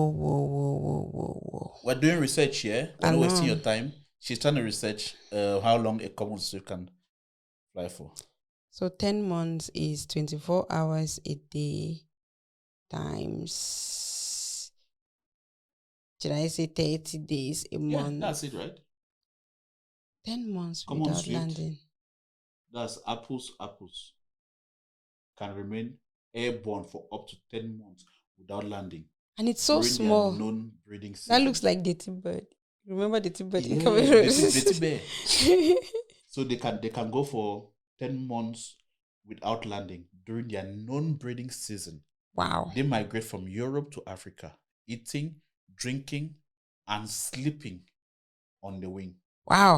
Whoa. We're doing research here. We're I not know. wasting your time. She's trying to research how long a common slave can fly for. So 10 months is 24 hours a day times, should I say 30 days a month? Yeah, that's it, right? 10 months Common without swift. landing. That's apples. Can remain airborne for up to 10 months without landing And it's so during their small. known breeding season. That looks like Dirty Bird. Remember Dirty Bird in Yeah, Cameroon? dirty bear. So they can go for 10 months without landing during their known breeding season. Wow. They migrate from Europe to Africa, eating, drinking, and sleeping on the wing. Wow.